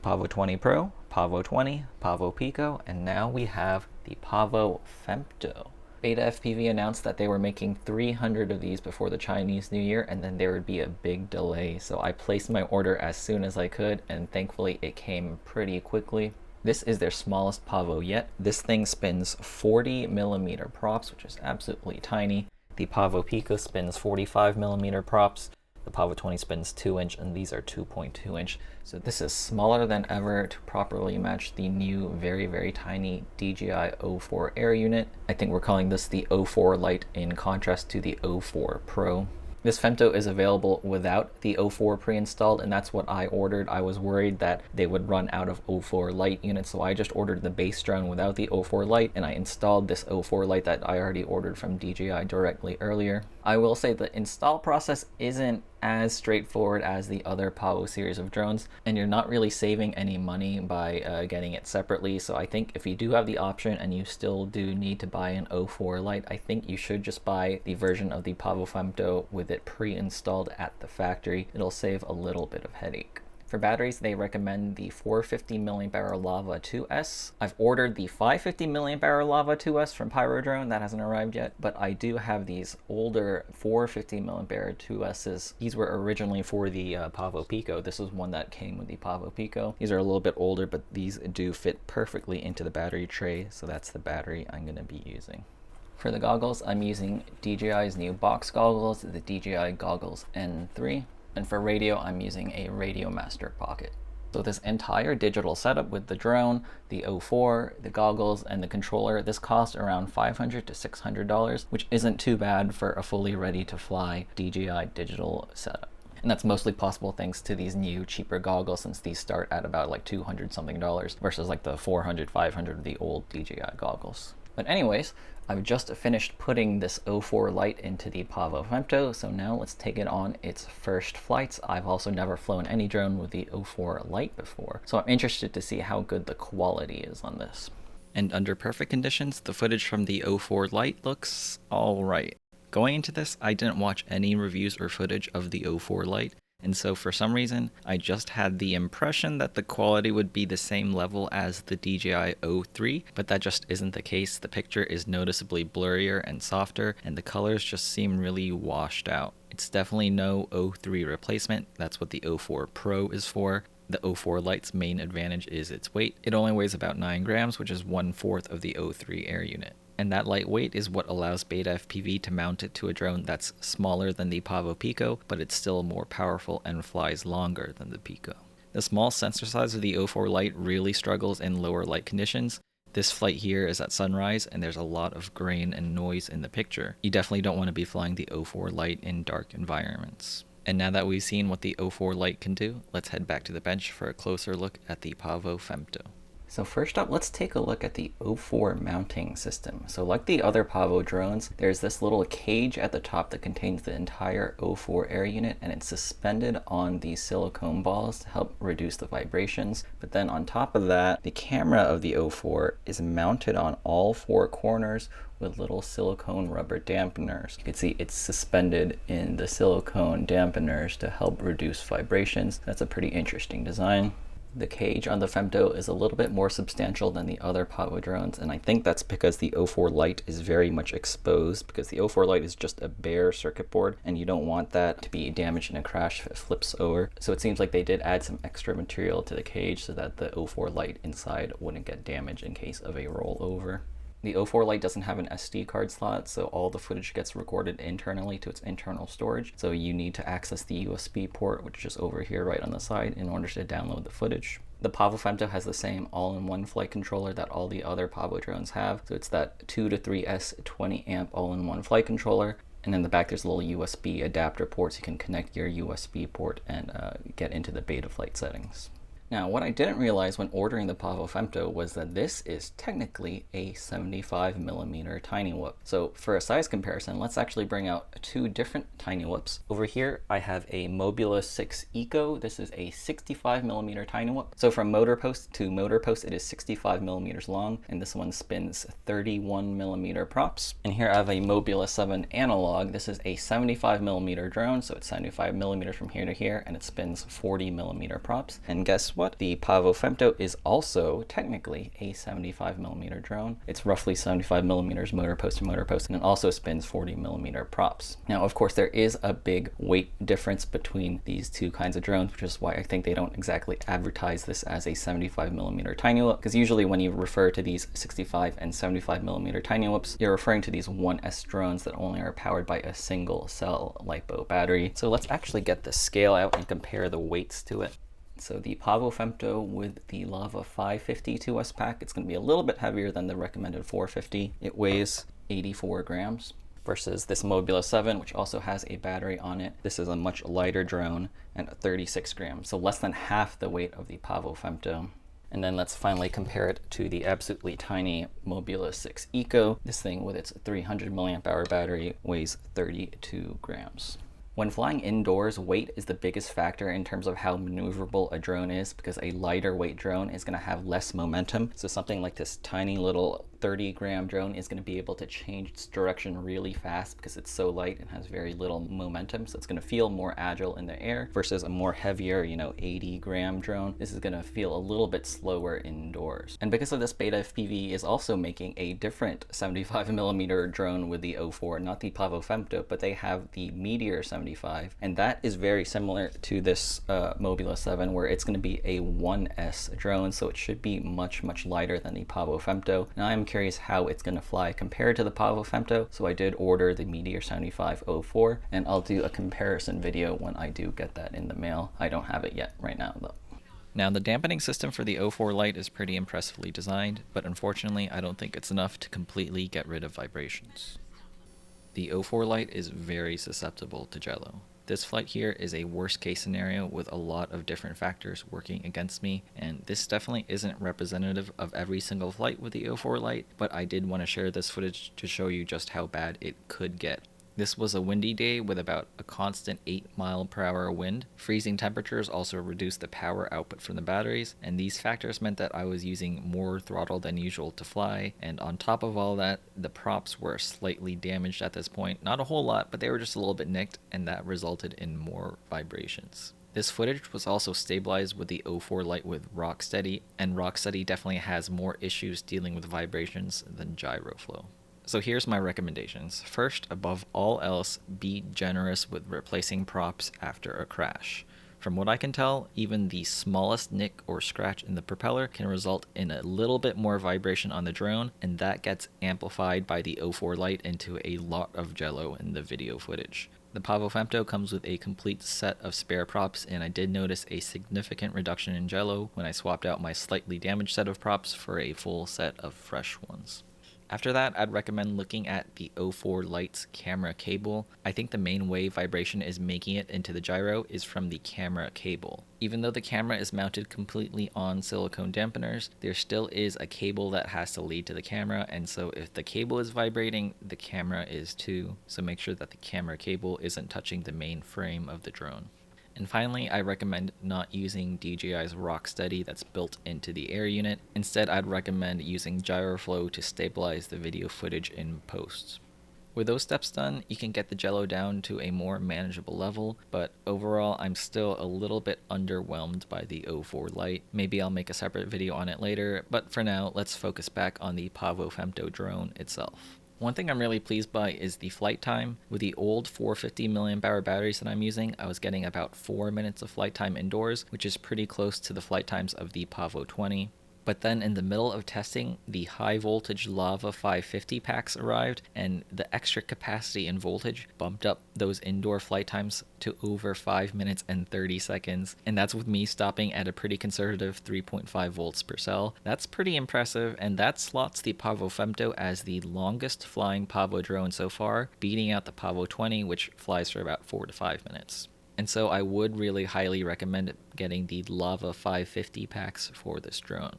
Pavo 20 Pro, Pavo 20, Pavo Pico, and now we have the Pavo Femto. Beta FPV announced that they were making 300 of these before the Chinese New Year, and then there would be a big delay. So I placed my order as soon as I could, and thankfully it came pretty quickly. This is their smallest Pavo yet. This thing spins 40mm props, which is absolutely tiny. The Pavo Pico spins 45mm props. The Pavo 20 spins 2-inch, and these are 2.2-inch. So this is smaller than ever to properly match the new, very, very tiny DJI O4 Air unit. I think we're calling this the O4 Lite in contrast to the O4 Pro. This Femto is available without the O4 pre-installed, and that's what I ordered. I was worried that they would run out of O4 Lite units, so I just ordered the base drone without the O4 Lite, and I installed this O4 Lite that I already ordered from DJI directly earlier. I will say the install process isn't as straightforward as the other Pavo series of drones, and you're not really saving any money by getting it separately. So I think if you do have the option and you still do need to buy an O4 Lite, I think you should just buy the version of the Pavo Femto with it pre-installed at the factory. It'll save a little bit of headache. For batteries, they recommend the 450mAh Lava 2S. I've ordered the 550mAh Lava 2S from Pyrodrone. That hasn't arrived yet, but I do have these older 450mAh 2Ss. These were originally for the Pavo Pico. This is one that came with the Pavo Pico. These are a little bit older, but these do fit perfectly into the battery tray, so that's the battery I'm going to be using. For the goggles, I'm using DJI's new box goggles, the DJI Goggles N3. And for radio, I'm using a Radio Master Pocket. So this entire digital setup with the drone, the O4, the goggles, and the controller, this cost around $500 to $600, which isn't too bad for a fully ready to fly DJI digital setup. And that's mostly possible thanks to these new cheaper goggles, since these start at about like $200 something versus like the $400, $500 of the old DJI goggles. But anyways, I've just finished putting this O4 Lite into the Pavo Femto, so now let's take it on its first flights. I've also never flown any drone with the O4 Lite before, so I'm interested to see how good the quality is on this. And under perfect conditions, the footage from the O4 Lite looks alright. Going into this, I didn't watch any reviews or footage of the O4 Lite, and so for some reason, I just had the impression that the quality would be the same level as the DJI O3, but that just isn't the case. The picture is noticeably blurrier and softer, and the colors just seem really washed out. It's definitely no O3 replacement. That's what the O4 Pro is for. The O4 Lite's main advantage is its weight. It only weighs about 9 grams, which is 1/4 of the O3 Air unit. And that lightweight is what allows Beta FPV to mount it to a drone that's smaller than the Pavo Pico, but it's still more powerful and flies longer than the Pico. The small sensor size of the O4 Lite really struggles in lower light conditions. This flight here is at sunrise, and there's a lot of grain and noise in the picture. You definitely don't want to be flying the O4 Lite in dark environments. And now that we've seen what the O4 Lite can do, let's head back to the bench for a closer look at the Pavo Femto. So first up, let's take a look at the O4 mounting system. So like the other Pavo drones, there's this little cage at the top that contains the entire O4 Air unit, and it's suspended on these silicone balls to help reduce the vibrations. But then on top of that, the camera of the O4 is mounted on all 4 corners with little silicone rubber dampeners. You can see it's suspended in the silicone dampeners to help reduce vibrations. That's a pretty interesting design. The cage on the Femto is a little bit more substantial than the other Pavo drones, and I think that's because the O4 Lite is very much exposed, because the O4 Lite is just a bare circuit board, and you don't want that to be damaged in a crash if it flips over. So it seems like they did add some extra material to the cage so that the O4 Lite inside wouldn't get damaged in case of a rollover. The O4 Lite doesn't have an SD card slot, so all the footage gets recorded internally to its internal storage. So you need to access the USB port, which is just over here right on the side, in order to download the footage. The Pavo Femto has the same all-in-one flight controller that all the other Pavo drones have. So it's that 2 to 3S 20 amp all-in-one flight controller. And in the back, there's a little USB adapter port, so you can connect your USB port and get into the beta flight settings. Now, what I didn't realize when ordering the Pavo Femto was that this is technically a 75mm tiny whoop. So for a size comparison, let's actually bring out 2 different tiny whoops. Over here, I have a Mobula 6 Eco. This is a 65mm tiny whoop. So from motor post to motor post, it is 65mm long, and this one spins 31mm props. And here I have a Mobula 7 Analog. This is a 75mm drone, so it's 75mm from here to here, and it spins 40mm props. And guess what? The Pavo Femto is also technically a 75mm drone. It's roughly 75mm motor post to motor post, and it also spins 40mm props. Now, of course, there is a big weight difference between these two kinds of drones, which is why I think they don't exactly advertise this as a 75mm tiny whoop, because usually when you refer to these 65 and 75mm tiny whoops, you're referring to these 1S drones that only are powered by a single cell LiPo battery. So let's actually get the scale out and compare the weights to it. So the Pavo Femto with the Lava 550 2S pack, it's going to be a little bit heavier than the recommended 450. It weighs 84 grams versus this Mobula 7, which also has a battery on it. This is a much lighter drone and 36 grams, so less than half the weight of the Pavo Femto. And then let's finally compare it to the absolutely tiny Mobula 6 Eco. This thing with its 300 milliamp hour battery weighs 32 grams. When flying indoors, weight is the biggest factor in terms of how maneuverable a drone is, because a lighter weight drone is going to have less momentum. So something like this tiny little 30-gram drone is going to be able to change its direction really fast because it's so light and has very little momentum. So it's going to feel more agile in the air versus a more heavier, 80-gram drone. This is going to feel a little bit slower indoors. And because of this, Beta FPV is also making a different 75mm drone with the 04, not the Pavo Femto, but they have the Meteor 75, and that is very similar to this Mobula 7, where it's going to be a 1S drone, so it should be much lighter than the Pavo Femto. Now I'm curious how it's going to fly compared to the Pavo Femto, so I did order the Meteor 75 04, and I'll do a comparison video when I do get that in the mail. I don't have it yet right now though. Now, the dampening system for the 04 Lite is pretty impressively designed, but unfortunately I don't think it's enough to completely get rid of vibrations. The 04 Lite is very susceptible to jello. This flight here is a worst case scenario with a lot of different factors working against me, and this definitely isn't representative of every single flight with the 04 Lite, but I did want to share this footage to show you just how bad it could get. This was a windy day with about a constant 8-mile-per-hour wind. Freezing temperatures also reduced the power output from the batteries, and these factors meant that I was using more throttle than usual to fly, and on top of all that, the props were slightly damaged at this point. Not a whole lot, but they were just a little bit nicked, and that resulted in more vibrations. This footage was also stabilized with the 04 Lite with Rocksteady, and Rocksteady definitely has more issues dealing with vibrations than Gyroflow. So here's my recommendations. First, above all else, be generous with replacing props after a crash. From what I can tell, even the smallest nick or scratch in the propeller can result in a little bit more vibration on the drone, and that gets amplified by the 04 Lite into a lot of jello in the video footage. The Pavo Femto comes with a complete set of spare props, and I did notice a significant reduction in jello when I swapped out my slightly damaged set of props for a full set of fresh ones. After that, I'd recommend looking at the 04 Lite's camera cable. I think the main way vibration is making it into the gyro is from the camera cable. Even though the camera is mounted completely on silicone dampeners, there still is a cable that has to lead to the camera, and so if the cable is vibrating, the camera is too. So make sure that the camera cable isn't touching the main frame of the drone. And finally, I recommend not using DJI's Rocksteady that's built into the air unit. Instead, I'd recommend using Gyroflow to stabilize the video footage in post. With those steps done, you can get the jello down to a more manageable level, but overall, I'm still a little bit underwhelmed by the 04 Lite. Maybe I'll make a separate video on it later, but for now, let's focus back on the Pavo Femto drone itself. One thing I'm really pleased by is the flight time. With the old 450 mAh batteries that I'm using, I was getting about 4 minutes of flight time indoors, which is pretty close to the flight times of the Pavo 20. But then in the middle of testing, the high voltage Lava 550 packs arrived, and the extra capacity and voltage bumped up those indoor flight times to over 5 minutes and 30 seconds. And that's with me stopping at a pretty conservative 3.5 volts per cell. That's pretty impressive, and that slots the Pavo Femto as the longest flying Pavo drone so far, beating out the Pavo 20, which flies for about 4 to 5 minutes. And so I would really highly recommend getting the Lava 550 packs for this drone.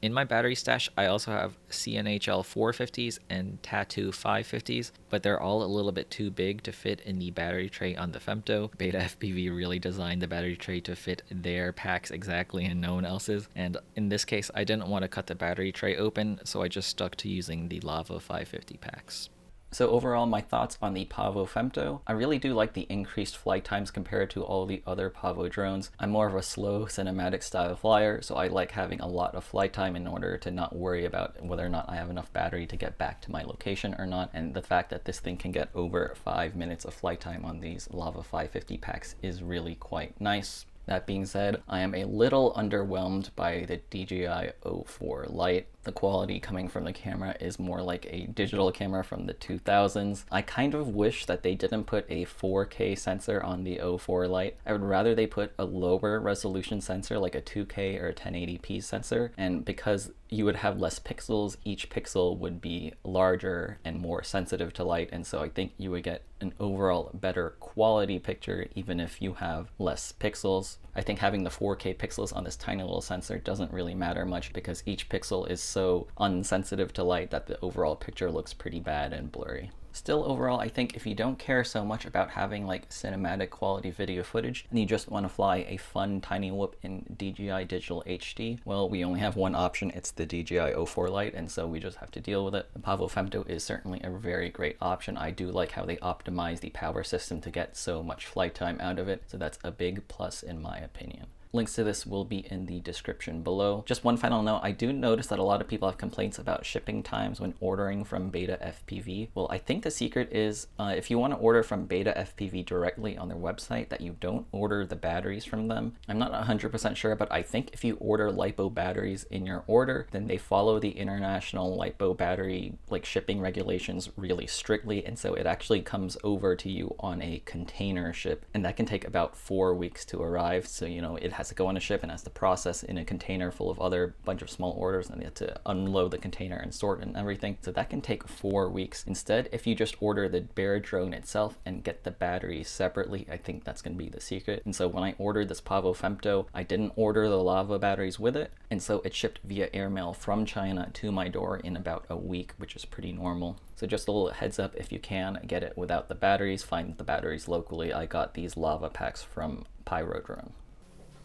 In my battery stash, I also have CNHL 450s and Tattoo 550s, but they're all a little bit too big to fit in the battery tray on the Femto. Beta FPV really designed the battery tray to fit their packs exactly and no one else's, and in this case, I didn't want to cut the battery tray open, so I just stuck to using the Lava 550 packs. So overall, my thoughts on the Pavo Femto. I really do like the increased flight times compared to all the other Pavo drones. I'm more of a slow cinematic style flyer, so I like having a lot of flight time in order to not worry about whether or not I have enough battery to get back to my location or not. And the fact that this thing can get over 5 minutes of flight time on these Lava 550 packs is really quite nice. That being said, I am a little underwhelmed by the DJI O4 Lite. The quality coming from the camera is more like a digital camera from the 2000s. I kind of wish that they didn't put a 4K sensor on the O4 Lite. I would rather they put a lower resolution sensor like a 2K or a 1080p sensor, and because you would have less pixels, each pixel would be larger and more sensitive to light, and so I think you would get an overall better quality picture even if you have less pixels. I think having the 4K pixels on this tiny little sensor doesn't really matter much because each pixel is so unsensitive to light that the overall picture looks pretty bad and blurry. Still, overall, I think if you don't care so much about having like cinematic quality video footage and you just want to fly a fun tiny whoop in DJI Digital HD, well, we only have one option. It's the DJI O4 Lite, and so we just have to deal with it. The Pavo Femto is certainly a very great option. I do like how they optimize the power system to get so much flight time out of it, so that's a big plus in my opinion. Links to this will be in the description below. Just one final note, I do notice that a lot of people have complaints about shipping times when ordering from Beta FPV. Well, I think the secret is if you want to order from Beta FPV directly on their website, that you don't order the batteries from them. I'm not 100% sure, but I think if you order LiPo batteries in your order, then they follow the international LiPo battery like shipping regulations really strictly, and so it actually comes over to you on a container ship, and that can take about 4 weeks to arrive. So, you know, it has to go on a ship and has to process in a container full of other bunch of small orders, and they have to unload the container and sort and everything. So that can take 4 weeks. Instead, if you just order the bare drone itself and get the batteries separately, I think that's going to be the secret. And so when I ordered this Pavo Femto, I didn't order the lava batteries with it, and so it shipped via airmail from China to my door in about a week, which is pretty normal. So just a little heads up, if you can get it without the batteries, find the batteries locally. I got these lava packs from Pyro Drone.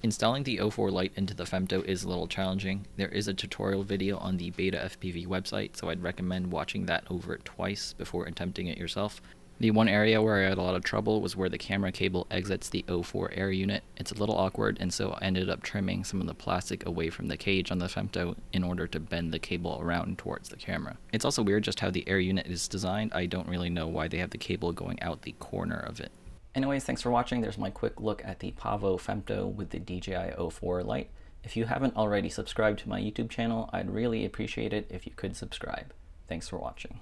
Installing the O4 Lite into the Femto is a little challenging. There is a tutorial video on the Beta FPV website, so I'd recommend watching that over twice before attempting it yourself. The one area where I had a lot of trouble was where the camera cable exits the O4 air unit. It's a little awkward, and so I ended up trimming some of the plastic away from the cage on the Femto in order to bend the cable around towards the camera. It's also weird just how the air unit is designed. I don't really know why they have the cable going out the corner of it. Anyways, thanks for watching. There's my quick look at the Pavo Femto with the DJI O4 Lite. If you haven't already subscribed to my YouTube channel, I'd really appreciate it if you could subscribe. Thanks for watching.